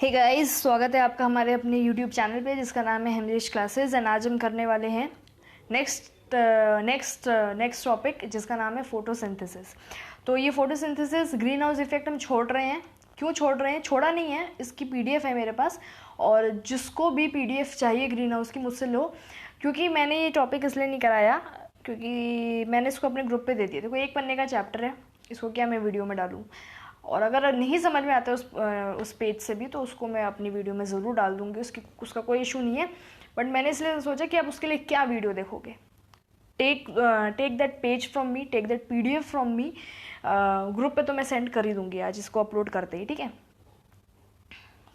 Hey guys, स्वागत है आपका हमारे अपने यूट्यूब चैनल पे जिसका नाम है हेमरिश क्लासेस। एंड आज हम करने वाले हैं नेक्स्ट टॉपिक जिसका नाम है फोटोसिंथेसिस। तो ये फोटोसिंथेसिस ग्रीन हाउस इफेक्ट हम छोड़ रहे हैं। क्यों छोड़ रहे हैं? छोड़ा नहीं है, इसकी पीडीएफ है मेरे पास, और जिसको भी पीडीएफ चाहिए ग्रीन हाउस की मुझसे लो। क्योंकि मैंने ये टॉपिक इसलिए नहीं कराया क्योंकि मैंने इसको अपने ग्रुप पे दे दिया। देखो, एक पन्ने का चैप्टर है, इसको क्या मैं वीडियो में डालूँ? और अगर नहीं समझ में आता उस पेज से भी तो उसको मैं अपनी वीडियो में ज़रूर डाल दूँगी, उसका कोई इशू नहीं है। बट मैंने इसलिए सोचा कि आप उसके लिए क्या वीडियो देखोगे। Take that page from me, take that PDF from me. Group पे तो मैं सेंड कर ही दूँगी आज इसको अपलोड करते ही, ठीक है।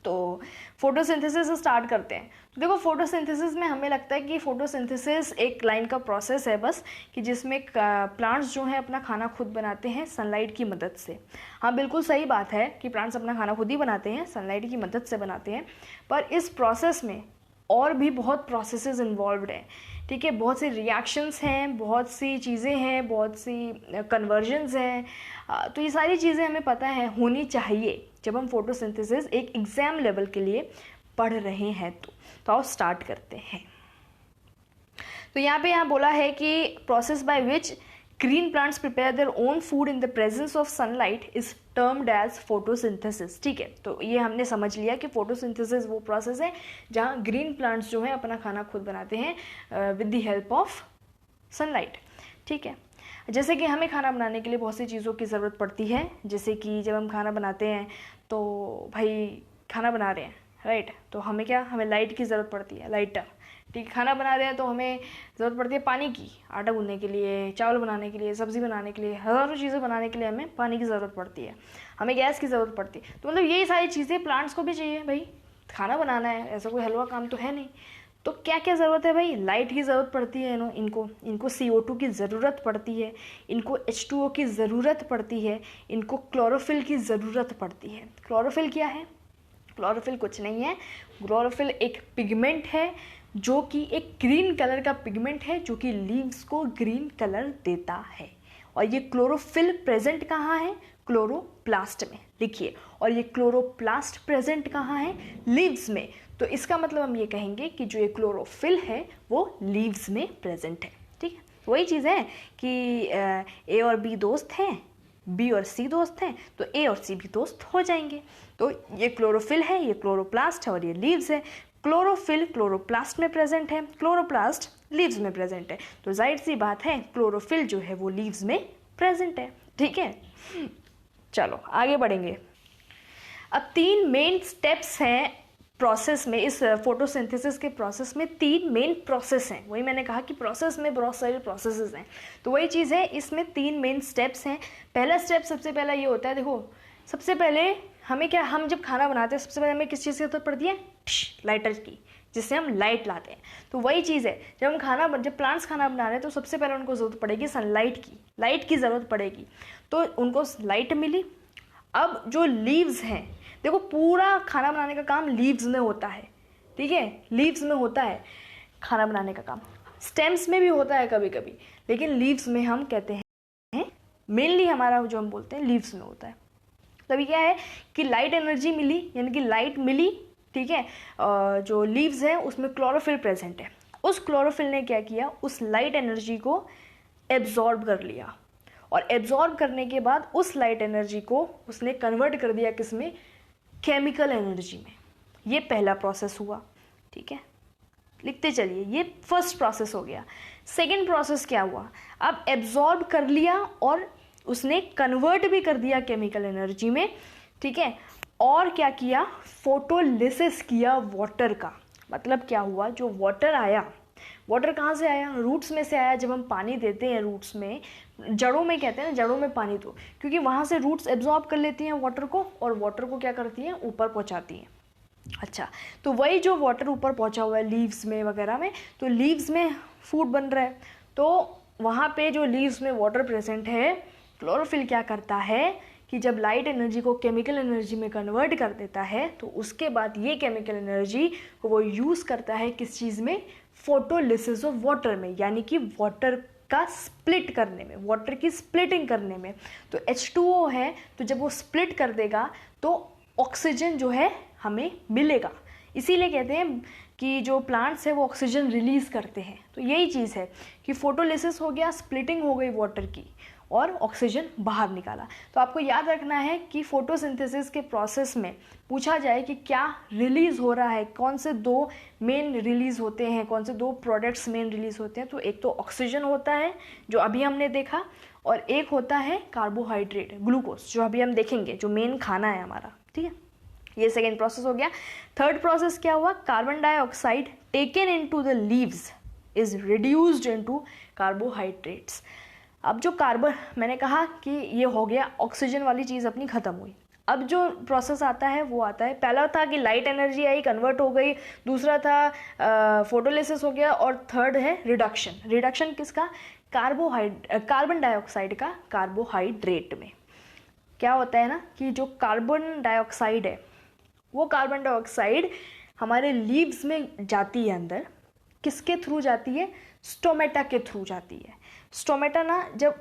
तो फोटोसिंथेसिस स्टार्ट करते हैं। तो देखो, फोटोसिंथेसिस में हमें लगता है कि फोटोसिंथेसिस एक लाइन का प्रोसेस है बस, कि जिसमें प्लांट्स जो हैं अपना खाना खुद बनाते हैं सनलाइट की मदद से। हाँ, बिल्कुल सही बात है कि प्लांट्स अपना खाना खुद ही बनाते हैं, सनलाइट की मदद से बनाते हैं। पर इस प्रोसेस में और भी बहुत प्रोसेसेस इन्वॉल्व्ड हैं, ठीक है। बहुत से रिएक्शंस हैं, बहुत सी चीज़ें हैं, बहुत सी कन्वर्जन्स हैं। तो ये सारी चीज़ें हमें पता है होनी चाहिए जब हम फोटोसिंथेसिस एक एग्ज़ाम लेवल के लिए पढ़ रहे हैं। तो आओ स्टार्ट करते हैं। तो यहाँ बोला है कि process by which green plants prepare their own food in the presence of sunlight is termed as photosynthesis, ठीक है। तो ये हमने समझ लिया कि फोटोसिंथेसिस वो प्रोसेस है जहाँ ग्रीन प्लांट्स जो है अपना खाना खुद बनाते हैं with the help of sunlight, ठीक है। जैसे कि हमें खाना बनाने के लिए बहुत सी चीज़ों की ज़रूरत पड़ती है। जैसे कि जब हम खाना बनाते हैं तो भाई खाना बना रहे हैं, राइट, तो हमें लाइट की ज़रूरत पड़ती है, लाइटर, ठीक है। खाना बना रहे हैं तो हमें ज़रूरत पड़ती है पानी की, आटा गूंदने के लिए, चावल बनाने के लिए, सब्ज़ी बनाने के लिए, हज़ारों चीज़ें बनाने के लिए हमें पानी की ज़रूरत पड़ती है, हमें गैस की ज़रूरत पड़ती है। तो मतलब यही सारी चीज़ें प्लांट्स को भी चाहिए। भाई खाना बनाना है, ऐसा कोई हलवा काम तो है नहीं। तो क्या क्या ज़रूरत है? भाई लाइट की ज़रूरत पड़ती है, इनको CO2 की ज़रूरत पड़ती है, इनको H2O की ज़रूरत पड़ती है, इनको क्लोरोफिल की ज़रूरत पड़ती है। क्लोरोफिल क्या है? क्लोरोफिल कुछ नहीं है, क्लोरोफिल एक पिगमेंट है जो कि एक ग्रीन कलर का पिगमेंट है जो कि लीव्स को ग्रीन कलर देता है। और ये क्लोरोफिल प्रेजेंट कहाँ है? क्लोरोप्लास्ट में, लिखिए। और ये क्लोरोप्लास्ट प्रेजेंट कहाँ है? लीव्स में। तो इसका मतलब हम ये कहेंगे कि जो ये क्लोरोफिल है वो लीव्स में प्रेजेंट है, ठीक है। वही चीज़ है कि ए और बी दोस्त हैं, बी और सी दोस्त हैं, तो ए और सी भी दोस्त हो जाएंगे। तो ये क्लोरोफिल है, ये क्लोरोप्लास्ट है और ये लीव्स है। क्लोरोफिल क्लोरोप्लास्ट में प्रेजेंट है, क्लोरोप्लास्ट लीव्स में प्रेजेंट है। तो जाहिर सी बात है क्लोरोफिल जो है वो लीव्स में प्रेजेंट है, ठीक है। चलो आगे बढ़ेंगे। अब 3 मेन स्टेप्स हैं प्रोसेस में। इस फोटोसिंथेसिस के प्रोसेस में 3 मेन प्रोसेस हैं। वही मैंने कहा कि प्रोसेस में बहुत सारे प्रोसेसेस हैं, तो वही चीज़ है, इसमें 3 मेन स्टेप्स हैं। पहला स्टेप सबसे पहला ये होता है, देखो सबसे पहले हमें क्या, हम जब खाना बनाते हैं सबसे पहले हमें किस चीज़ की जरूरत पड़ती है? लाइटर की, जिससे हम लाइट लाते हैं। तो वही चीज़ है, जब प्लांट्स खाना बना रहे हैं तो सबसे पहले उनको ज़रूरत पड़ेगी सनलाइट की, लाइट की ज़रूरत पड़ेगी। तो उनको लाइट मिली। अब जो लीव्स हैं, देखो पूरा खाना बनाने का काम लीव्स में होता है, ठीक है। लीव्स में होता है खाना बनाने का काम, स्टेम्स में भी होता है कभी कभी, लेकिन लीव्स में हम कहते हैं मेनली हमारा जो हम बोलते हैं लीव्स में होता है। तभी क्या है कि लाइट एनर्जी मिली, यानी कि लाइट मिली, ठीक है। जो लीव्स है उसमें क्लोरोफिल प्रेजेंट है। उस क्लोरोफिल ने क्या किया? उस लाइट एनर्जी को एब्जॉर्ब कर लिया, और एब्जॉर्ब करने के बाद उस लाइट एनर्जी को उसने कन्वर्ट कर दिया किसमें? केमिकल एनर्जी में। ये पहला प्रोसेस हुआ, ठीक है। लिखते चलिए, ये फर्स्ट प्रोसेस हो गया। सेकेंड प्रोसेस क्या हुआ? अब एब्जॉर्ब कर लिया और उसने कन्वर्ट भी कर दिया केमिकल एनर्जी में, ठीक है। और क्या किया? फोटोलिसिस किया वाटर का। मतलब क्या हुआ? जो वाटर आया, वाटर कहाँ से आया? रूट्स में से आया। जब हम पानी देते हैं रूट्स में, जड़ों में कहते हैं ना, जड़ों में पानी दो, क्योंकि वहाँ से रूट्स एब्जॉर्ब कर लेती हैं वाटर को, और वाटर को क्या करती हैं? ऊपर पहुँचाती हैं। अच्छा, तो वही जो वाटर ऊपर पहुँचा हुआ है लीव्स में वगैरह में, तो लीव्स में फूड बन रहा है। तो वहाँ पे जो लीव्स में वाटर प्रेजेंट है, क्लोरोफिल क्या करता है कि जब लाइट एनर्जी को केमिकल एनर्जी में कन्वर्ट कर देता है, तो उसके बाद ये केमिकल एनर्जी को वो यूज़ करता है किस चीज़ में? फोटोलिसिस ऑफ वाटर में, यानी कि वाटर का स्प्लिट करने में, वाटर की स्प्लिटिंग करने में। तो H2O है, तो जब वो स्प्लिट कर देगा तो ऑक्सीजन जो है हमें मिलेगा। इसीलिए कहते हैं कि जो प्लांट्स है वो ऑक्सीजन रिलीज़ करते हैं। तो यही चीज़ है कि फोटोलिसिस हो गया, स्प्लिटिंग हो गई वाटर की और ऑक्सीजन बाहर निकाला। तो आपको याद रखना है कि फोटोसिंथेसिस के प्रोसेस में पूछा जाए कि क्या रिलीज़ हो रहा है, कौन से दो मेन रिलीज़ होते हैं, कौन से दो प्रोडक्ट्स मेन रिलीज़ होते हैं, तो एक तो ऑक्सीजन होता है जो अभी हमने देखा, और एक होता है कार्बोहाइड्रेट, ग्लूकोज, जो अभी हम देखेंगे, जो मेन खाना है हमारा। ठीक है, ये सेकेंड प्रोसेस हो गया। थर्ड प्रोसेस क्या हुआ, carbon dioxide taken into the leaves is reduced into carbohydrates. अब जो कार्बन, मैंने कहा कि ये हो गया ऑक्सीजन वाली चीज़ अपनी ख़त्म हुई। अब जो प्रोसेस आता है वो आता है, पहला था कि लाइट एनर्जी आई, कन्वर्ट हो गई, दूसरा था फोटोलिसिस हो गया, और थर्ड है रिडक्शन। रिडक्शन किसका, कार्बन डाइऑक्साइड का कार्बोहाइड्रेट में। क्या होता है ना कि जो कार्बन डाइऑक्साइड है वो कार्बन डाइऑक्साइड हमारे लीव्स में जाती है अंदर, किसके थ्रू जाती है, स्टोमेटा के थ्रू जाती है। स्टोमेटा ना, जब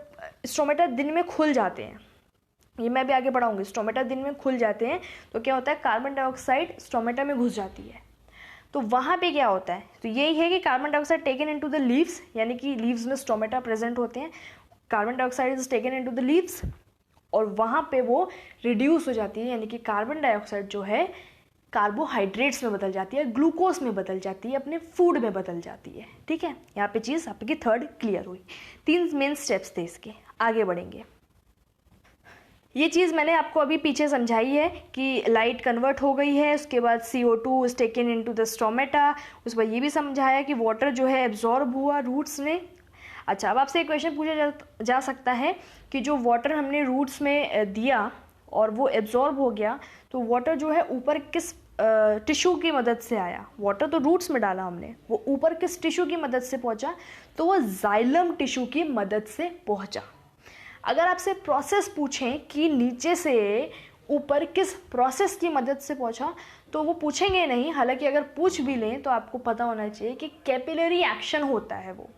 स्टोमेटा दिन में खुल जाते हैं, ये मैं भी आगे बढ़ाऊंगी, स्टोमेटा दिन में खुल जाते हैं तो क्या होता है, कार्बन डाइऑक्साइड स्टोमेटा में घुस जाती है। तो वहाँ पे क्या होता है, तो यही है कि carbon dioxide taken into the leaves, यानी कि लीव्स में स्टोमेटा प्रेजेंट होते हैं, carbon dioxide is taken into the leaves, और वहाँ पे वो रिड्यूस हो जाती है, यानी कि कार्बन डाइऑक्साइड जो है कार्बोहाइड्रेट्स में बदल जाती है, ग्लूकोज में बदल जाती है, अपने फूड में बदल जाती है। ठीक है, यहाँ पे चीज़ आपकी थर्ड क्लियर हुई। 3 मेन स्टेप्स थे इसके, आगे बढ़ेंगे। ये चीज़ मैंने आपको अभी पीछे समझाई है कि लाइट कन्वर्ट हो गई है, उसके बाद CO2 is taken into the stomata, उसके बाद ये भी समझाया कि वाटर जो है एब्जॉर्ब हुआ रूट्स ने। अच्छा, अब आपसे एक क्वेश्चन पूछा जा सकता है कि जो वाटर हमने रूट्स में दिया और वो एब्जॉर्ब हो गया, तो वाटर जो है ऊपर किस टिश्यू की मदद से आया। वाटर तो रूट्स में डाला हमने, वो ऊपर किस टिश्यू की मदद से पहुंचा, तो वो जाइलम टिश्यू की मदद से पहुंचा। अगर आपसे प्रोसेस पूछें कि नीचे से ऊपर किस प्रोसेस की मदद से पहुंचा, तो वो पूछेंगे नहीं। हालांकि अगर पूछ भी लें तो आपको पता होना चाहिए कि कैपिलरी एक्शन होता है। वो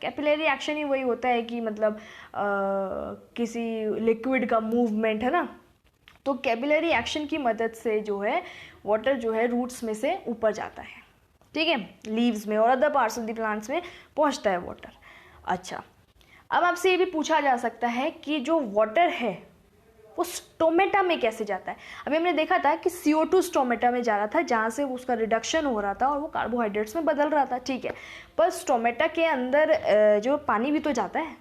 कैपिलरी एक्शन ही वही होता है कि मतलब किसी लिक्विड का मूवमेंट है ना, तो कैपिलरी एक्शन की मदद से जो है वाटर जो है रूट्स में से ऊपर जाता है। ठीक है, लीव्स में और other parts of the plants में पहुंचता है वाटर। अच्छा, अब आपसे ये भी पूछा जा सकता है कि जो वाटर है वो स्टोमेटा में कैसे जाता है। अभी हमने देखा था कि CO2 स्टोमेटा में जा रहा था, जहाँ से उसका रिडक्शन हो रहा था और वो कार्बोहाइड्रेट्स में बदल रहा था। ठीक है, पर स्टोमेटा के अंदर जो पानी भी तो जाता है।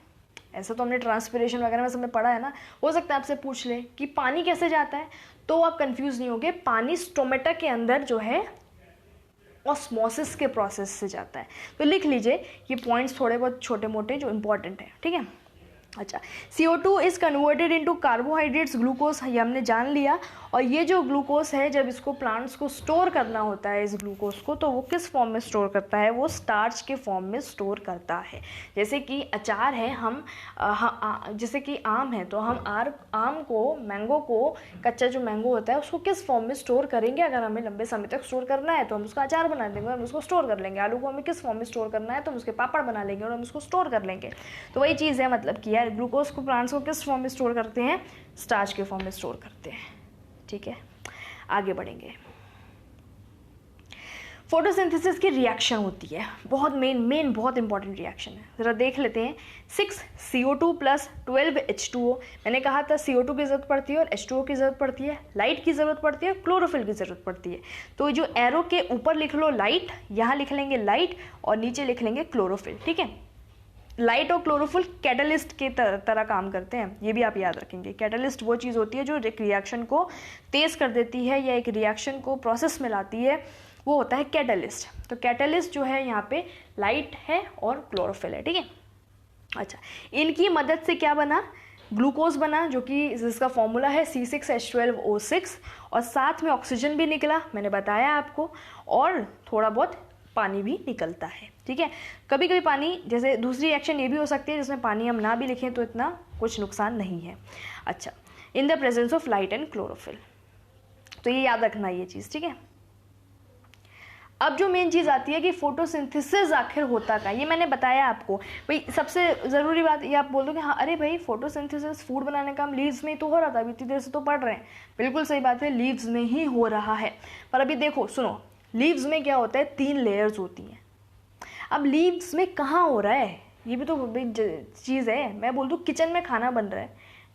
ऐसा तो हमने ट्रांसपिरेशन वगैरह में सबने पढ़ा है ना। हो सकता है आपसे पूछ ले कि पानी कैसे जाता है, तो आप कंफ्यूज नहीं होगे। पानी स्टोमेटा के अंदर जो है ऑस्मोसिस के प्रोसेस से जाता है। तो लिख लीजिए ये पॉइंट्स थोड़े बहुत छोटे मोटे जो इंपॉर्टेंट है। ठीक है, अच्छा, CO2 is converted into carbohydrates, glucose, ये हमने जान लिया। और ये जो ग्लूकोज है, जब इसको प्लांट्स को स्टोर करना होता है इस ग्लूकोज को, तो वो किस फॉर्म में स्टोर करता है, वो स्टार्च के फॉर्म में स्टोर करता है। जैसे कि अचार है, हम जैसे कि आम है, तो हम आम को, मैंगो को, कच्चा जो मैंगो होता है उसको किस फॉर्म में स्टोर करेंगे। अगर हमें लंबे समय तक स्टोर करना है तो हम उसका अचार बना देंगे, हम उसको स्टोर कर लेंगे। आलू को हमें किस फॉर्म में स्टोर करना है तो हम उसके पापड़ बना लेंगे और हम उसको स्टोर कर लेंगे। तो वही चीज़ है, मतलब कि यार ग्लूकोज को प्लांट्स को किस फॉर्म में स्टोर करते हैं, स्टार्च के फॉर्म में स्टोर करते हैं। ठीक है, आगे बढ़ेंगे। फोटोसिंथेसिस की रिएक्शन होती है, बहुत मेन बहुत इंपॉर्टेंट रिएक्शन है, ज़रा देख लेते हैं। 6 CO2 + 12 H2O। मैंने कहा था CO2 की ज़रूरत पड़ती है और H2O की ज़रूरत पड़ती है, लाइट की ज़रूरत पड़ती है, क्लोरोफिल की ज़रूरत पड़ती है। तो जो एरो के ऊपर लिख लो लाइट, यहाँ लिख लेंगे लाइट और नीचे लिख लेंगे क्लोरोफिल। ठीक है, लाइट और क्लोरोफिल कैटलिस्ट के तरह काम करते हैं, ये भी आप याद रखेंगे। कैटलिस्ट वो चीज़ होती है जो एक रिएक्शन को तेज़ कर देती है या एक रिएक्शन को प्रोसेस में लाती है, वो होता है कैटलिस्ट। तो कैटलिस्ट जो है यहाँ पे लाइट है और क्लोरोफिल है। ठीक है, अच्छा, इनकी मदद से क्या बना, ग्लूकोज बना, जो कि जिसका फॉर्मूला है C6H12O6, और साथ में ऑक्सीजन भी निकला, मैंने बताया आपको, और थोड़ा बहुत पानी भी निकलता है। ठीक है, कभी कभी पानी, जैसे दूसरी रिएक्शन ये भी हो सकती है जिसमें पानी हम ना भी लिखें तो इतना कुछ नुकसान नहीं है। अच्छा, इन the presence of light and chlorophyll, तो ये याद रखना ये चीज़। ठीक है, अब जो मेन चीज़ आती है कि फोटोसिंथेसिस आखिर होता क्या, ये मैंने बताया आपको। भाई सबसे ज़रूरी बात ये आप बोल दो कि हाँ अरे भाई फोटोसिंथेसिस फूड बनाने का काम लीव्स में ही तो हो रहा था, अभी इतनी देर से तो पढ़ रहे हैं। बिल्कुल सही बात है, लीव्स में ही हो रहा है। पर अभी देखो सुनो, लीव्स में क्या होता है, 3 लेयर्स होती हैं। अब लीव्स में कहाँ हो रहा है, ये भी तो बड़ी चीज़ है। मैं बोल दूँ किचन में खाना बन रहा है,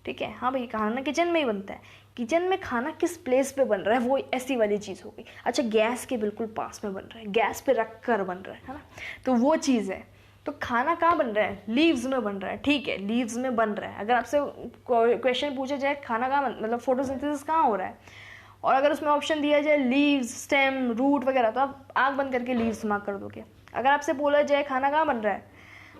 ठीक है, हाँ भाई खाना किचन में ही बनता है, किचन में खाना किस प्लेस पे बन रहा है, वो ऐसी वाली चीज़ हो गई। अच्छा गैस के बिल्कुल पास में बन रहा है, गैस पे रख कर बन रहा है ना, तो वो चीज़ है। तो खाना कहाँ बन रहा है, लीव्स में बन रहा है, ठीक है, लीव्स में बन रहा है। अगर आपसे क्वेश्चन पूछा जाए खाना कहाँ मतलब फोटोसिंथेसिस कहाँ हो रहा है, और अगर उसमें ऑप्शन दिया जाए लीव्स, स्टेम, रूट वगैरह, तो आप आँख बंद करके लीव्स मार्क कर दोगे। अगर आपसे बोला जाए खाना कहाँ बन रहा है,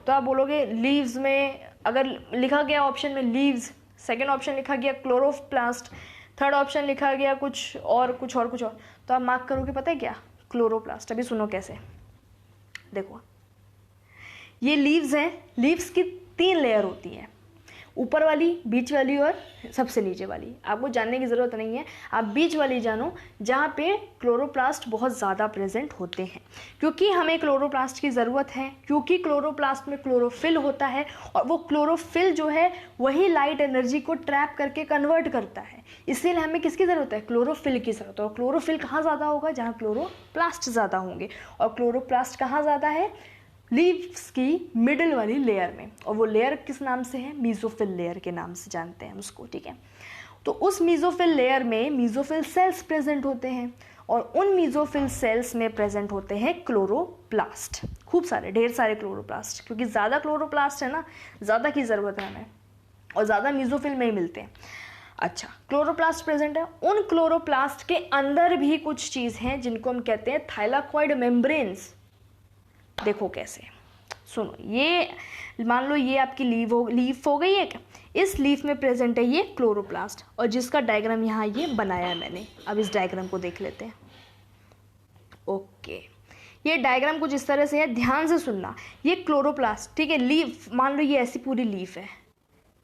तो आप बोलोगे लीव्स में। अगर लिखा गया ऑप्शन में लीव्स, सेकेंड ऑप्शन लिखा गया क्लोरोप्लास्ट, थर्ड ऑप्शन लिखा गया कुछ और, तो आप मार्क करोगे पता है क्या, क्लोरोप्लास्ट। अभी सुनो कैसे, देखो ये लीव्स हैं, लीव्स की 3 लेयर होती हैं, ऊपर वाली, बीच वाली और सबसे नीचे वाली। आपको जानने की ज़रूरत नहीं है, आप बीच वाली जानो जहाँ पे क्लोरोप्लास्ट बहुत ज़्यादा प्रेजेंट होते हैं। क्योंकि हमें क्लोरोप्लास्ट की ज़रूरत है, क्योंकि क्लोरोप्लास्ट में क्लोरोफिल होता है, और वो क्लोरोफिल जो है वही लाइट एनर्जी को ट्रैप करके कन्वर्ट करता है। इसीलिए हमें किसकी ज़रूरत है, क्लोरोफिल की ज़रूरत है। और क्लोरोफिल कहाँ ज़्यादा होगा, जहाँ क्लोरोप्लास्ट ज़्यादा होंगे। और क्लोरोप्लास्ट कहाँ ज़्यादा है, लीव्स की मिडिल वाली लेयर में। और वो लेयर किस नाम से है, मीजोफिल लेयर के नाम से जानते हैं उसको, ठीक है। तो उस मीजोफिल लेयर में मीजोफिल सेल्स प्रेजेंट होते हैं, और उन मीजोफिल सेल्स में प्रेजेंट होते हैं क्लोरोप्लास्ट, खूब सारे, ढेर सारे क्लोरोप्लास्ट। क्योंकि ज़्यादा क्लोरोप्लास्ट है ना, ज़्यादा की ज़रूरत है हमें, और ज़्यादा मीजोफिल में ही मिलते हैं। अच्छा, क्लोरोप्लास्ट प्रेजेंट है, उन क्लोरोप्लास्ट के अंदर भी कुछ चीज़ हैं जिनको हम कहते हैं थाइलाकॉइड मेम्ब्रेन्स। देखो कैसे, सुनो, ये मान लो ये आपकी लीफ हो गई है क्या, इस लीफ में प्रेजेंट है ये क्लोरोप्लास्ट, और जिसका डायग्राम यहाँ ये बनाया है मैंने। अब इस डायग्राम को देख लेते हैं। ओके, ये डायग्राम कुछ इस तरह से है, ध्यान से सुनना। ये क्लोरोप्लास्ट, ठीक है, लीफ मान लो ये ऐसी पूरी लीफ है,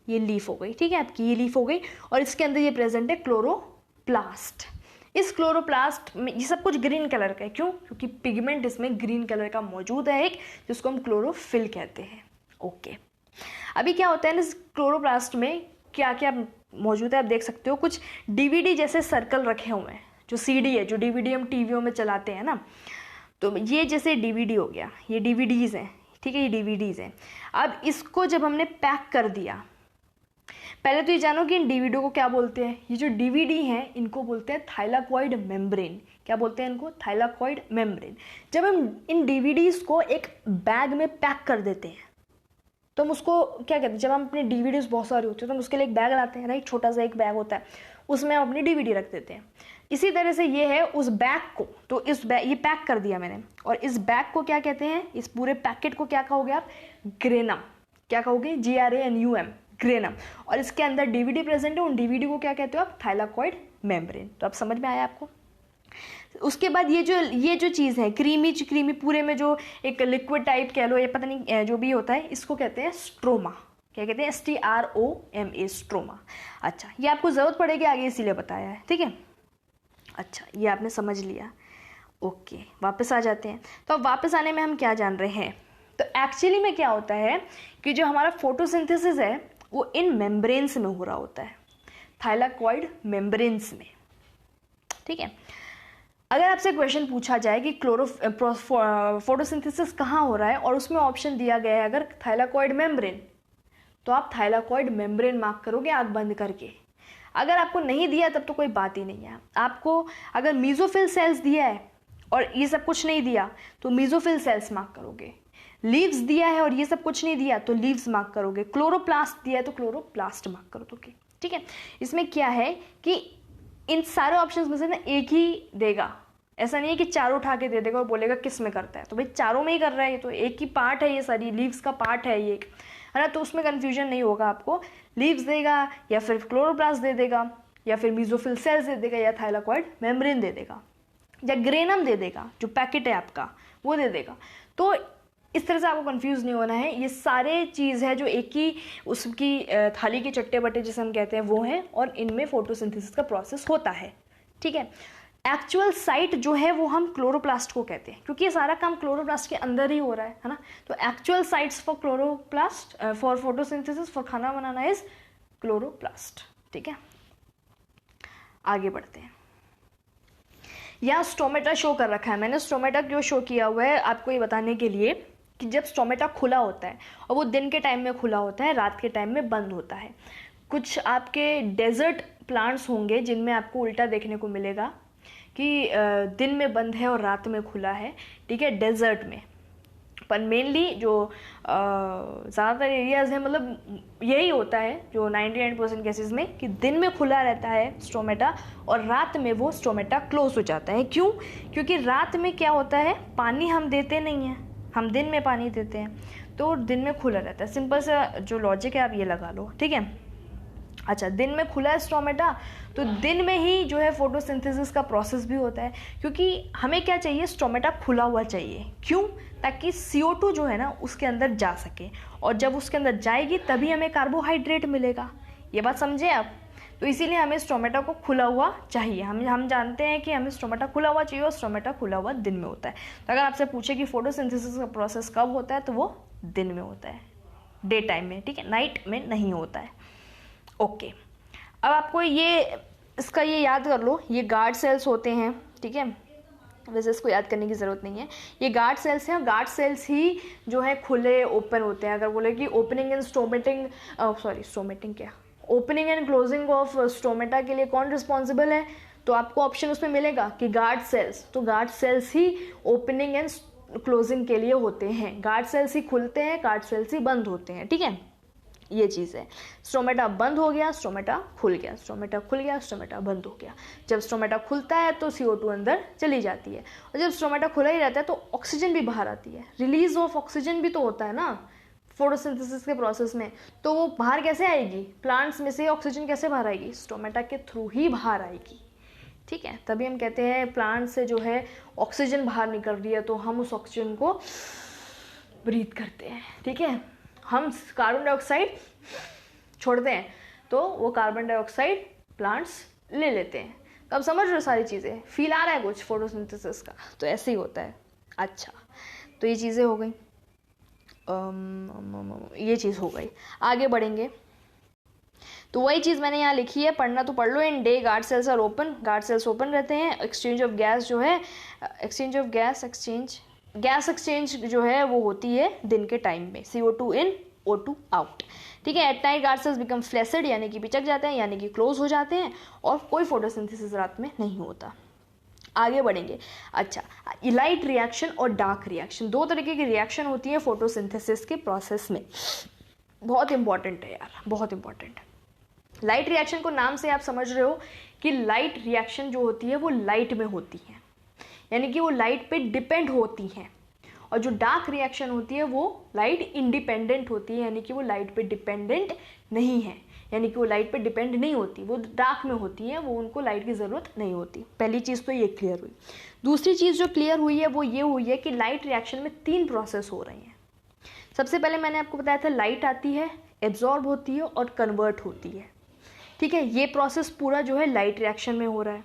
ये लीफ हो गई, ठीक है, आपकी ये लीफ हो गई, और इसके अंदर ये प्रेजेंट है क्लोरोप्लास्ट। इस क्लोरोप्लास्ट में ये सब कुछ ग्रीन कलर का है, क्यों, क्योंकि पिगमेंट इसमें ग्रीन कलर का मौजूद है एक, जिसको हम क्लोरोफिल कहते हैं। ओके, अभी क्या होता है ना, इस क्लोरोप्लास्ट में क्या क्या मौजूद है आप देख सकते हो। कुछ डीवीडी जैसे सर्कल रखे हुए हैं, जो सीडी है, जो डीवीडी हम टीवियों में चलाते हैं ना, तो ये जैसे डीवीडी हो गया, ये डीवीडीज़ हैं, ठीक है, ये डीवीडीज़ हैं। अब इसको जब हमने पैक कर दिया, पहले तो ये जानो कि इन डीवीडी को क्या बोलते हैं। ये जो डीवीडी हैं इनको बोलते हैं थाइलाकॉइड मेम्ब्रेन। क्या बोलते हैं इनको, थाइलाकॉइड मेम्ब्रेन। जब हम इन डीवीडीज को एक बैग में पैक कर देते हैं, तो हम उसको क्या कहते हैं, जब हम अपनी डीवीडीज बहुत सारी होती है तो हम उसके लिए एक बैग लाते हैं, राइट, छोटा सा एक बैग होता है, उसमें हम अपनी डीवीडी रख देते हैं। इसी तरह से ये है उस बैग को, तो इस बैग, ये पैक कर दिया मैंने, और इस बैग को क्या कहते हैं, इस पूरे पैकेट को क्या कहोगे आप, ग्रेनम। क्या कहोगे, GRANUM, ग्रेनम। और इसके अंदर डीवीडी प्रेजेंट है, उन डीवीडी को क्या कहते हो आप, थाइलाकॉइड मेम्ब्रेन। तो अब समझ में आया आपको। उसके बाद ये जो चीज़ है क्रीमी पूरे में जो एक लिक्विड टाइप कह लो, ये पता नहीं जो भी होता है, इसको कहते हैं स्ट्रोमा। क्या कहते हैं, STROMA, स्ट्रोमा। अच्छा, ये आपको ज़रूरत पड़ेगी आगे, इसीलिए बताया है, ठीक है। अच्छा, ये आपने समझ लिया। ओके, वापस आ जाते हैं। तो अब वापस आने में हम क्या जान रहे हैं, तो एक्चुअली में क्या होता है कि जो हमारा फोटोसिंथेसिस है वो इन मेम्ब्रेन्स में हो रहा होता है, थाइलाकॉइड मेम्ब्रेन्स में, ठीक है। अगर आपसे क्वेश्चन पूछा जाए कि फोटोसिंथेसिस कहाँ हो रहा है, और उसमें ऑप्शन दिया गया है अगर थाइलाकॉइड मेम्ब्रेन, तो आप थाइलाकॉइड मेम्ब्रेन मार्क करोगे आँख बंद करके। अगर आपको नहीं दिया तब तो कोई बात ही नहीं है। आपको अगर मीजोफिल सेल्स दिया है और ये सब कुछ नहीं दिया तो मीजोफिल सेल्स मार्क करोगे। लीव्स दिया है और ये सब कुछ नहीं दिया तो लीव्स मार्क करोगे। क्लोरोप्लास्ट दिया है तो क्लोरोप्लास्ट मार्क कर दोगे, ठीक है। इसमें क्या है कि इन सारे ऑप्शंस में से ना एक ही देगा, ऐसा नहीं है कि चारों उठा के दे देगा और बोलेगा किस में करता है। तो भाई चारों में ही कर रहा है, ये तो एक ही पार्ट है, ये सारी लीव्स का पार्ट है ये, है ना। तो उसमें कन्फ्यूजन नहीं होगा आपको। लीव्स देगा या फिर क्लोरोप्लास्ट दे देगा या फिर मीजोफिल सेल्स दे देगा या थाइलाकॉइड मेम्ब्रेन दे देगा या ग्रेनम दे देगा, जो पैकेट है आपका वो दे देगा। तो इस तरह से आपको कंफ्यूज नहीं होना है। ये सारे चीज़ है जो एक ही उसकी थाली के चट्टे बट्टे जिसे हम कहते हैं वो हैं, और इनमें फोटोसिंथेसिस का प्रोसेस होता है, ठीक है। एक्चुअल साइट जो है वो हम क्लोरोप्लास्ट को कहते हैं, क्योंकि ये सारा काम क्लोरोप्लास्ट के अंदर ही हो रहा है ना। तो actual sites for chloroplast for photosynthesis for खाना बनाना इज क्लोरोप्लास्ट। ठीक है, आगे बढ़ते हैं। यहाँ स्टोमेटा शो कर रखा है मैंने। स्टोमेटा क्यों शो किया हुआ है, आपको ये बताने के लिए कि जब स्टोमेटा खुला होता है और वो दिन के टाइम में खुला होता है, रात के टाइम में बंद होता है। कुछ आपके डेजर्ट प्लांट्स होंगे जिनमें आपको उल्टा देखने को मिलेगा कि दिन में बंद है और रात में खुला है। ठीक है, डेजर्ट में। पर मेनली जो ज़्यादातर एरियाज़ हैं, मतलब यही होता है जो 99% केसेस में, कि दिन में खुला रहता है स्टोमेटा और रात में वो स्टोमेटा क्लोज हो जाता है। क्यों? क्योंकि रात में क्या होता है, पानी हम देते नहीं हैं, हम दिन में पानी देते हैं, तो दिन में खुला रहता है। सिंपल सा जो लॉजिक है आप ये लगा लो। ठीक है, अच्छा, दिन में खुला है स्टोमेटा, तो दिन में ही जो है फोटोसिंथेसिस का प्रोसेस भी होता है। क्योंकि हमें क्या चाहिए, स्टोमेटा खुला हुआ चाहिए। क्यों? ताकि CO2 जो है ना उसके अंदर जा सके, और जब उसके अंदर जाएगी तभी हमें कार्बोहाइड्रेट मिलेगा। ये बात समझे आप? तो इसीलिए हमें स्टोमेटा को खुला हुआ चाहिए। हम जानते हैं कि हमें स्टोमेटा खुला हुआ चाहिए, और स्टोमेटा खुला हुआ दिन में होता है। तो अगर आपसे पूछे कि फोटोसिंथेसिस का प्रोसेस कब होता है, तो वो दिन में होता है, डे टाइम में। ठीक है, नाइट में नहीं होता है। ओके, अब आपको इसका ये याद कर लो, ये गार्ड सेल्स होते हैं। ठीक है, वैसे इसको याद करने की ज़रूरत नहीं है। ये गार्ड सेल्स हैं, गार्ड सेल्स ही जो है खुले ओपन होते हैं। अगर बोले कि opening and opening and closing of stomata के लिए कौन रिस्पॉन्सिबल है, तो आपको ऑप्शन उसमें मिलेगा कि गार्ड सेल्स। तो guard cells he opening and closing के लिए होते हैं। गार्ड सेल्स ही खुलते हैं, गार्ड सेल्स ही बंद होते हैं। ठीक है, ये चीज़ है। स्टोमेटा बंद हो गया, स्टोमेटा खुल गया, स्टोमेटा खुल गया, स्टोमेटा बंद हो गया। जब स्टोमेटा खुलता है तो CO2 अंदर चली जाती है, और जब स्टोमेटा खुला ही रहता है तो ऑक्सीजन भी बाहर आती है। रिलीज ऑफ ऑक्सीजन भी तो होता है ना फोटोसिंथेसिस के प्रोसेस में। तो वो बाहर कैसे आएगी, प्लांट्स में से ऑक्सीजन कैसे बाहर आएगी, स्टोमेटा के थ्रू ही बाहर आएगी। ठीक है, तभी हम कहते हैं प्लांट से जो है ऑक्सीजन बाहर निकल रही है, तो हम उस ऑक्सीजन को ब्रीथ करते हैं। ठीक है, हम कार्बन डाइऑक्साइड छोड़ते हैं तो वो कार्बन डाइऑक्साइड प्लांट्स ले लेते हैं। तो अब समझ रहे हो सारी चीज़ें, फील आ रहा है कुछ फोटोसिंथेसिस का? तो ऐसे ही होता है। अच्छा, तो ये चीज़ें हो गई, ये चीज़ हो गई। आगे बढ़ेंगे तो वही चीज़ मैंने यहाँ लिखी है, पढ़ना तो पढ़ लो। In day guard cells are open, guard cells open रहते हैं। एक्सचेंज ऑफ गैस जो है, गैस एक्सचेंज जो है वो होती है दिन के टाइम में, CO2 इन O2 आउट। ठीक है, at night guard cells become flaccid, यानी कि पिचक जाते हैं, यानी कि क्लोज हो जाते हैं, और कोई फोटोसिंथेसिस रात में नहीं होता। आगे बढ़ेंगे। अच्छा, लाइट रिएक्शन और डार्क रिएक्शन, दो तरीके की रिएक्शन होती है फोटोसिंथेसिस के प्रोसेस में। बहुत इंपॉर्टेंट है यार, बहुत इंपॉर्टेंट। लाइट रिएक्शन को नाम से आप समझ रहे हो कि लाइट रिएक्शन जो होती है वो लाइट में होती है, यानी कि वो लाइट पे डिपेंड होती हैं। और जो डार्क रिएक्शन होती है वो लाइट इंडिपेंडेंट होती है, यानी कि वो लाइट पे डिपेंडेंट नहीं है, यानी कि वो लाइट पे डिपेंड नहीं होती, वो डार्क में होती है, वो उनको लाइट की ज़रूरत नहीं होती। पहली चीज़ तो ये क्लियर हुई। दूसरी चीज़ जो क्लियर हुई है वो ये हुई है कि लाइट रिएक्शन में 3 प्रोसेस हो रही हैं। सबसे पहले मैंने आपको बताया था, लाइट आती है, एब्जॉर्ब होती है और कन्वर्ट होती है। ठीक है, ये प्रोसेस पूरा जो है लाइट रिएक्शन में हो रहा है।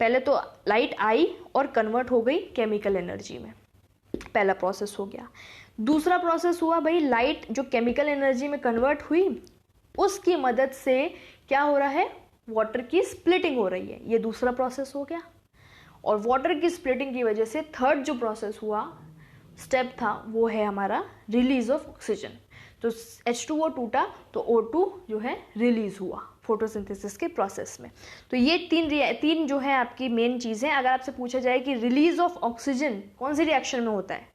पहले तो लाइट आई और कन्वर्ट हो गई केमिकल एनर्जी में, पहला प्रोसेस हो गया। दूसरा प्रोसेस हुआ भाई, लाइट जो केमिकल एनर्जी में कन्वर्ट हुई उसकी मदद से क्या हो रहा है, वाटर की स्प्लिटिंग हो रही है, ये दूसरा प्रोसेस हो गया। और वाटर की स्प्लिटिंग की वजह से थर्ड जो प्रोसेस हुआ, स्टेप था, वो है हमारा रिलीज ऑफ ऑक्सीजन। तो H2O टूटा तो O2 जो है रिलीज हुआ फोटोसिंथेसिस के प्रोसेस में। तो ये तीन जो है आपकी मेन चीज़ है। अगर आपसे पूछा जाए कि रिलीज ऑफ ऑक्सीजन कौन सी रिएक्शन में होता है,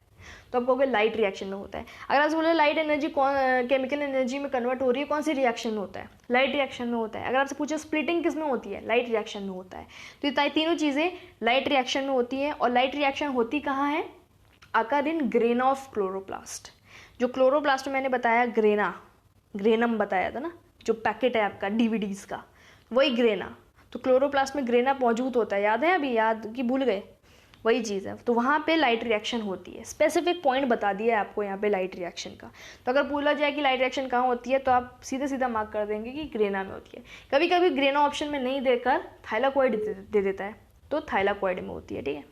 तो आप कहोगे लाइट रिएक्शन में होता है। अगर आपसे बोले लाइट एनर्जी केमिकल एनर्जी में कन्वर्ट हो रही है, कौन सी रिएक्शन में होता है, लाइट रिएक्शन में होता है। अगर आपसे पूछे स्प्लिटिंग किस में होती है, लाइट रिएक्शन में होता है। तो ये तीनों चीज़ें लाइट रिएक्शन में होती है। और लाइट रिएक्शन होती कहाँ है, अकर इन ग्रेन ऑफ क्लोरोप्लास्ट। जो क्लोरोप्लास्ट मैंने बताया, ग्रेनम बताया था ना, जो पैकेट है आपका DVDs का, वही ग्रेना। तो क्लोरोप्लास्ट में ग्रेना मौजूद होता है, याद है? अभी याद कि भूल गए? वही चीज़ है। तो वहाँ पे लाइट रिएक्शन होती है। स्पेसिफिक पॉइंट बता दिया है आपको यहाँ पे लाइट रिएक्शन का। तो अगर पूछा जाए कि लाइट रिएक्शन कहाँ होती है, तो आप सीधे सीधा मार्क कर देंगे कि ग्रेना में होती है। कभी कभी ग्रेना ऑप्शन में नहीं देकर थाइलाकोइड दे देता है, तो थाइलाकॉइड में होती है, ठीक है।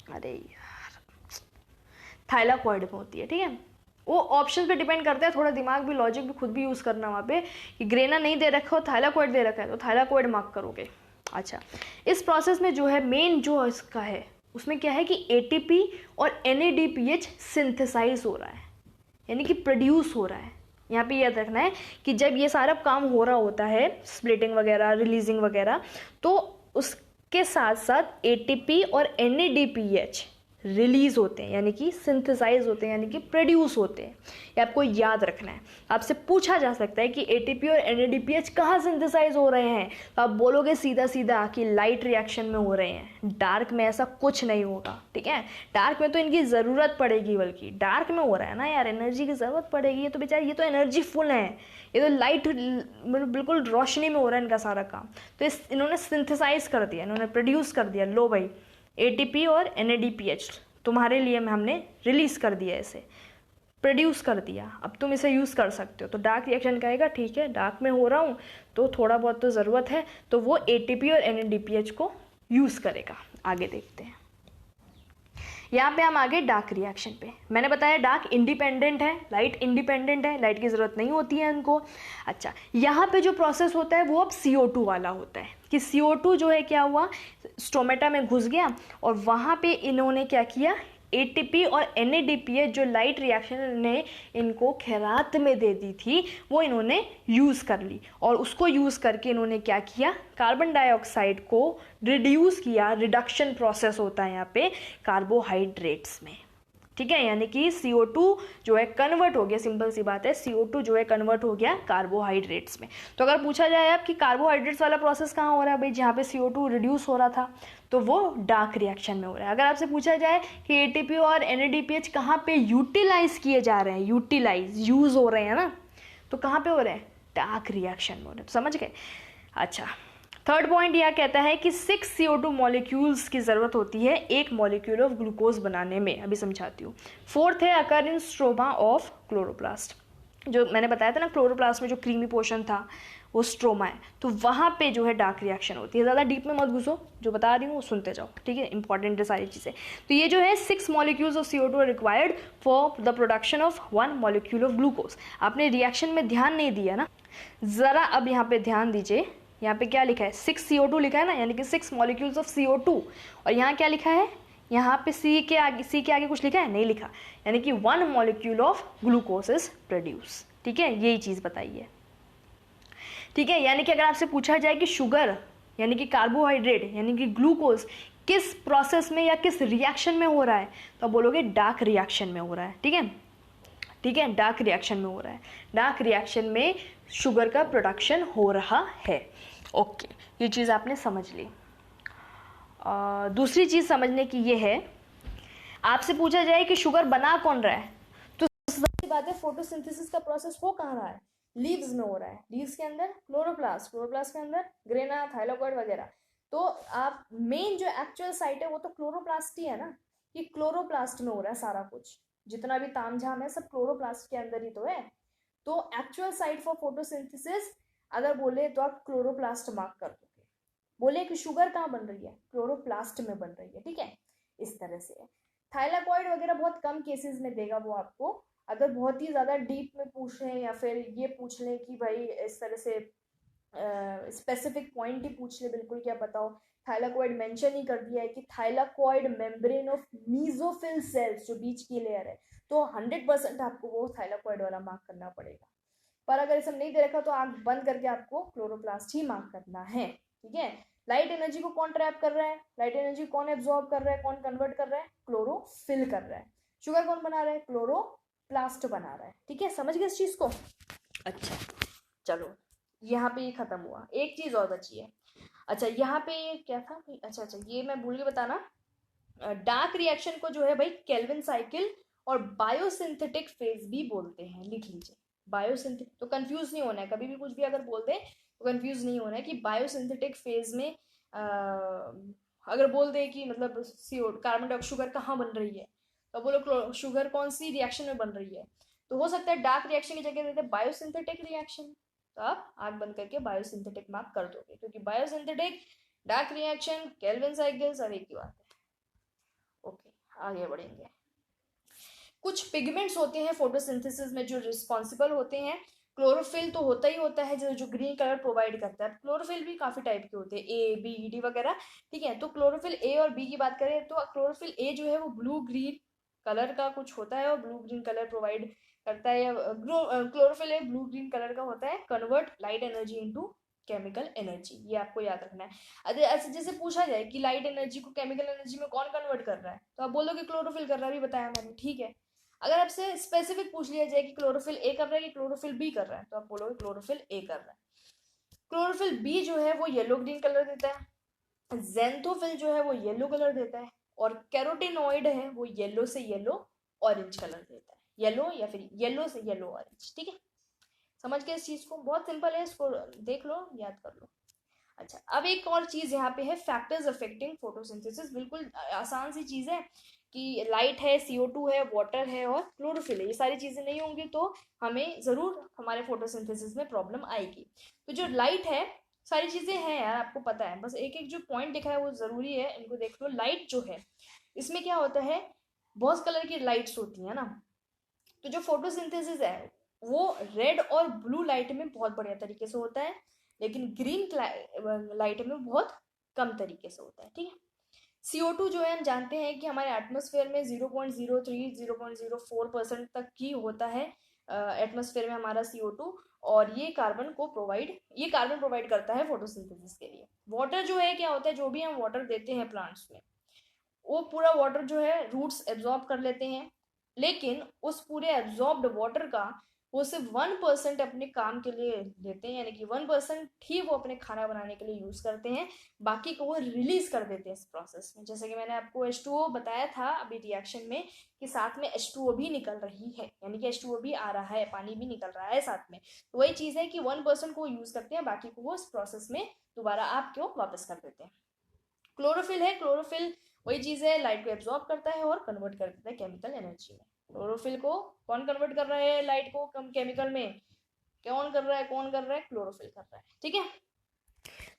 अरे यार, थाइलाकॉइड में होती है, ठीक है। वो ऑप्शन पे डिपेंड करता है, थोड़ा दिमाग भी, लॉजिक भी खुद भी यूज़ करना वहाँ पे, कि ग्रेना नहीं दे रखा हो, थाइलाकॉइड दे रखा है तो थाइलाकॉइड मार्क करोगे। अच्छा, इस प्रोसेस में जो है मेन जो इसका है उसमें क्या है कि एटीपी और एनएडीपीएच सिंथेसाइज हो रहा है, यानी कि प्रोड्यूस हो रहा है। यहाँ पे याद रखना है कि जब ये सारा काम हो रहा होता है, स्प्लिटिंग वगैरह, रिलीजिंग वगैरह, तो उसके साथ साथ एटीपी और एनएडीपीएच रिलीज होते हैं, यानी कि सिंथेसाइज होते हैं, यानी कि प्रोड्यूस होते हैं। ये आपको याद रखना है। आपसे पूछा जा सकता है कि एटीपी और एनएडीपीएच कहाँ सिंथेसाइज हो रहे हैं, तो आप बोलोगे सीधा सीधा कि लाइट रिएक्शन में हो रहे हैं। डार्क में ऐसा कुछ नहीं होगा, ठीक है। डार्क में तो इनकी ज़रूरत पड़ेगी, बल्कि डार्क में हो रहा है ना यार, एनर्जी की ज़रूरत पड़ेगी। ये तो बेचारे, ये तो एनर्जी फुल है, ये तो लाइट बिल्कुल रोशनी में हो रहा है इनका सारा काम। तो इन्होंने सिंथेसाइज कर दिया, इन्होंने प्रोड्यूस कर दिया। लो भाई, एटीपी और एनएडीपीएच तुम्हारे लिए हमने रिलीज कर दिया, इसे प्रोड्यूस कर दिया, अब तुम इसे यूज़ कर सकते हो। तो डार्क रिएक्शन कहेगा ठीक है, डार्क में हो रहा हूँ तो थोड़ा बहुत तो ज़रूरत है, तो वो एटीपी और एनएडीपीएच को यूज़ करेगा। आगे देखते हैं। यहाँ पे हम आगे डार्क रिएक्शन पे। मैंने बताया डार्क इंडिपेंडेंट है, लाइट इंडिपेंडेंट है, लाइट की ज़रूरत नहीं होती है इनको। अच्छा, यहाँ पे जो प्रोसेस होता है वो अब CO2 वाला होता है, कि CO2 जो है क्या हुआ, स्टोमेटा में घुस गया और वहाँ पे इन्होंने क्या किया, एटीपी और एनएडीपीएच जो लाइट रिएक्शन ने इनको खैरात में दे दी थी वो इन्होंने यूज़ कर ली, और उसको यूज़ करके इन्होंने क्या किया, कार्बन डाइऑक्साइड को रिड्यूस किया। रिडक्शन प्रोसेस होता है यहाँ पे कार्बोहाइड्रेट्स में, ठीक है। यानी कि CO2 जो है कन्वर्ट हो गया, सिंपल सी बात है, CO2 जो है कन्वर्ट हो गया कार्बोहाइड्रेट्स में। तो अगर पूछा जाए अब कि कार्बोहाइड्रेट्स वाला प्रोसेस कहाँ हो रहा है भाई, जहाँ पे CO2 रिड्यूस हो रहा था, तो वो डार्क रिएक्शन में हो रहा है। अगर आपसे पूछा जाए कि एटीपी और एनएडीपीएच कहाँ पे यूटिलाइज किए जा रहे हैं, यूज़ हो रहे हैं ना, तो कहाँ पे हो रहे हैं, डार्क रिएक्शन में हो रहे हैं। तो समझ गए। अच्छा, थर्ड पॉइंट यह कहता है कि 6 CO2 मॉलिक्यूल्स की ज़रूरत होती है एक मॉलिक्यूल ऑफ ग्लूकोज बनाने में। अभी समझाती हूँ। फोर्थ है अकर इन स्ट्रोमा ऑफ क्लोरोप्लास्ट। जो मैंने बताया था ना, क्लोरोप्लास्ट में जो क्रीमी पोर्शन था वो स्ट्रोमा है, तो वहाँ पे जो है डार्क रिएक्शन होती है। ज़्यादा डीप में मत घुसो, जो बता रही हूँ वो सुनते जाओ, ठीक है। इंपॉर्टेंट है सारी चीज़ें। तो ये जो है 6 molecules of CO2 are required for the production of 1 molecule of glucose. आपने रिएक्शन में ध्यान नहीं दिया ना, ज़रा अब यहाँ पे ध्यान दीजिए। यहाँ पे क्या लिखा है, 6 CO2 लिखा है ना, यानी कि 6 मॉलिक्यूल्स ऑफ CO2, और यहाँ क्या लिखा है, यहाँ पे C के आगे कुछ लिखा है, नहीं लिखा, यानी कि 1 molecule of glucose is produce, ठीक है। यही चीज़ बताइए, ठीक है। यानी कि अगर आपसे पूछा जाए कि शुगर यानी कि कार्बोहाइड्रेट यानी कि ग्लूकोज किस प्रोसेस में या किस रिएक्शन में हो रहा है, तो बोलोगे डार्क रिएक्शन में हो रहा है, ठीक है, ठीक है। डार्क रिएक्शन में हो रहा है, डार्क रिएक्शन में शुगर का प्रोडक्शन हो रहा है। ओके, ये चीज़ आपने समझ ली। दूसरी चीज़ समझने की ये है, आपसे पूछा जाए कि शुगर बना कौन रहा है, तो सही बात है, फोटोसिंथेसिस का प्रोसेस हो कहाँ रहा है, लीव्स में हो रहा है। लीव्स के अंदर क्लोरोप्लास्ट, क्लोरोप्लास्ट के अंदर ग्रेना, थाइलाकॉइड वगैरह। तो आप मेन जो एक्चुअल साइट है वो तो क्लोरोप्लास्ट ही है ना, कि क्लोरोप्लास्ट में हो रहा है सारा कुछ, जितना भी तामझाम है सब क्लोरोप्लास्ट के अंदर ही तो है। तो एक्चुअल साइट फॉर फोटोसिंथेसिस अगर बोले तो आप क्लोरोप्लास्ट मार्क कर दोगे। बोले कि शुगर कहाँ बन रही है, क्लोरोप्लास्ट में बन रही है, ठीक है। इस तरह से थाइलाकॉइड वगैरह बहुत कम केसेस में देगा वो आपको। अगर बहुत ही ज़्यादा डीप में पूछ लें या फिर ये पूछ लें कि भाई इस तरह से स्पेसिफिक पॉइंट ही पूछ ले बिल्कुल क्या बताओ, थाइलाकॉइड मेंशन ही कर दिया है कि thylakoid membrane of mesophyll cells, जो बीच की लेयर है, तो 100% आपको वो थाइलाकॉइड वाला मार्क करना पड़ेगा। पर अगर सब नहीं दे रखा तो आंख बंद करके आपको क्लोरोप्लास्ट ही मार्क करना है, ठीक है। लाइट एनर्जी को कौन ट्रैप कर रहा है, लाइट एनर्जी कौन एब्जॉर्ब कर रहा है, कौन कन्वर्ट कर रहा है, क्लोरोफिल कर रहा है। शुगर कौन बना रहा है, क्लोरोप्लास्ट बना रहा है, ठीक है। समझ गए इस चीज को। अच्छा चलो, यहाँ पे ये खत्म हुआ। एक चीज और बची है। अच्छा, यहाँ पे ये क्या था, अच्छा ये मैं भूल गई बताना। डार्क रिएक्शन को जो है भाई केल्विन साइकिल और बायोसिंथेटिक फेज भी बोलते हैं, लिख लीजिए। बायोसिंथेटिक, तो कंफ्यूज नहीं होना है, कभी भी कुछ भी अगर बोल दे तो कंफ्यूज नहीं होना है कि बायोसिंथेटिक फेज में अगर बोल दे कि मतलब CO कार्बन डाइऑक्साइड शुगर कहाँ बन रही है, तो बोलो शुगर कौन सी रिएक्शन में बन रही है, तो हो सकता है डार्क रिएक्शन की जगह देते बायोसिंथेटिक रिएक्शन। तो आप आग बंद करके बायोसिंथेटिक मार्क कर दोगे, क्योंकि biosynthetic dark reaction, Calvin cycle, सब एक ही बात है। ओके, आगे बढ़ेंगे। कुछ पिगमेंट्स होते हैं फोटोसिंथेसिस में जो रिस्पॉन्सिबल होते हैं। क्लोरोफिल तो होता ही होता है जो ग्रीन कलर प्रोवाइड करता है। क्लोरोफिल भी काफी टाइप के होते हैं, ए बी डी वगैरह, ठीक है। तो क्लोरोफिल ए और बी की बात करें तो क्लोरोफिल ए जो है वो ब्लू ग्रीन कलर का कुछ होता है और ब्लू ग्रीन कलर प्रोवाइड करता है, या chlorophyll A blue green colour का होता है, convert light energy into chemical energy, ये आपको याद रखना है। अरे ऐसे जैसे पूछा जाए कि लाइट एनर्जी को केमिकल एनर्जी में कौन कन्वर्ट कर रहा है, तो आप बोलोगे क्लोरोफिल कर रहा है, भी बताया मैंने, ठीक है। अगर आपसे स्पेसिफिक पूछ लिया जाए कि क्लोरोफिल ए कर रहा है कि क्लोरोफिल बी कर रहा है, तो आप बोलोगे क्लोरोफिल ए कर रहा है। क्लोरोफिल बी जो है वो येलो ग्रीन कलर देता है, जेंथोफिल जो है वो येलो कलर देता है, और कैरोटीनॉइड है वो येलो से येलो ऑरेंज कलर देता है, येलो या फिर येलो से येलो ऑरेंज, ठीक है। समझ गए इस चीज को, बहुत सिंपल है, इसको देख लो, याद कर लो। अच्छा, अब एक और चीज यहाँ पे है, फैक्टर्स अफेक्टिंग फोटोसिंथेसिस। बिल्कुल आसान सी चीज है कि लाइट है, CO2 है, वाटर है और क्लोरोफिल है, ये सारी चीजें नहीं होंगी तो हमें जरूर हमारे फोटोसिंथेसिस में प्रॉब्लम आएगी। तो जो लाइट है, सारी चीजें हैं यार, आपको पता है, बस एक एक जो पॉइंट दिखा है वो जरूरी है, इनको देख लो। लाइट जो है इसमें क्या होता है, बहुत कलर की लाइट्स होती है ना, तो जो फोटोसिंथेसिस है वो रेड और ब्लू लाइट में बहुत बढ़िया तरीके से होता है, लेकिन ग्रीन लाइट में बहुत कम तरीके से होता है, ठीक है। CO2 जो है हम जानते हैं कि हमारे एटमोसफेयर में 0.03 0.04% तक ही होता है एटमोसफेयर में हमारा CO2, और ये कार्बन प्रोवाइड करता है फोटोसिंथेसिस के लिए। वाटर जो है क्या होता है, जो भी हम वाटर देते हैं प्लांट्स में, वो पूरा वाटर जो है रूट्स एब्जॉर्ब कर लेते हैं, लेकिन उस पूरे एब्जॉर्ब्ड वाटर का वो सिर्फ 1% अपने काम के लिए देते हैं, यानी कि 1% ही वो अपने खाना बनाने के लिए यूज करते हैं, बाकी को वो रिलीज कर देते हैं इस प्रोसेस में। जैसे कि मैंने आपको H2O बताया था अभी रिएक्शन में कि साथ में H2O भी निकल रही है, यानी कि H2O भी आ रहा है, पानी भी निकल रहा है साथ में। तो वही चीज है कि 1% को यूज करते हैं, बाकी को वो इस प्रोसेस में दोबारा आपको वापस कर देते हैं। क्लोरोफिल है, क्लोरोफिल वही चीज है, लाइट को एब्जॉर्ब करता है और कन्वर्ट कर देता है केमिकल एनर्जी में। क्लोरोफिल को कौन कन्वर्ट कर रहा है लाइट को कम केमिकल में, कौन कर रहा है, कौन कर रहा है, क्लोरोफिल कर रहा है, ठीक है।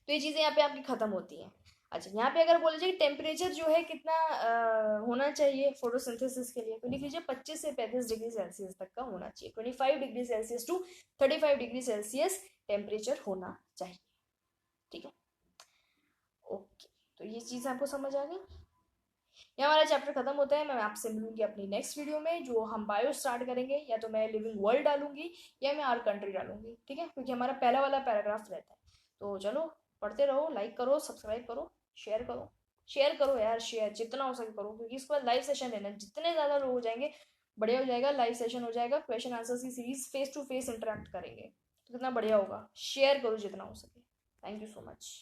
तो ये चीजें यहाँ पे आपकी खत्म होती हैं। अच्छा, यहाँ पे अगर बोले जाए टेम्परेचर जो है कितना होना चाहिए फोटोसिंथेसिस के लिए, तो लिख लीजिए 25 से 35 डिग्री सेल्सियस तक का होना चाहिए। 25 degree Celsius to 35 degree Celsius temperature होना चाहिए, ठीक है। ओके, तो ये चीज आपको समझ आ गई। ये हमारा चैप्टर खत्म होता है। मैं आपसे मिलूंगी अपनी नेक्स्ट वीडियो में, जो हम बायो स्टार्ट करेंगे, या तो मैं लिविंग वर्ल्ड डालूंगी या मैं आर कंट्री डालूंगी, ठीक है, क्योंकि हमारा पहला वाला पैराग्राफ रहता है। तो चलो पढ़ते रहो, लाइक करो, सब्सक्राइब करो, शेयर करो, शेयर करो यार, शेयर जितना हो सके करो, क्योंकि इसके बाद लाइव सेशन है ना, जितने ज्यादा लोग हो जाएंगे बढ़िया हो जाएगा, लाइव सेशन हो जाएगा, क्वेश्चन आंसर की series face to face interact करेंगे, तो कितना बढ़िया होगा। शेयर करो जितना हो सके। Thank you so much.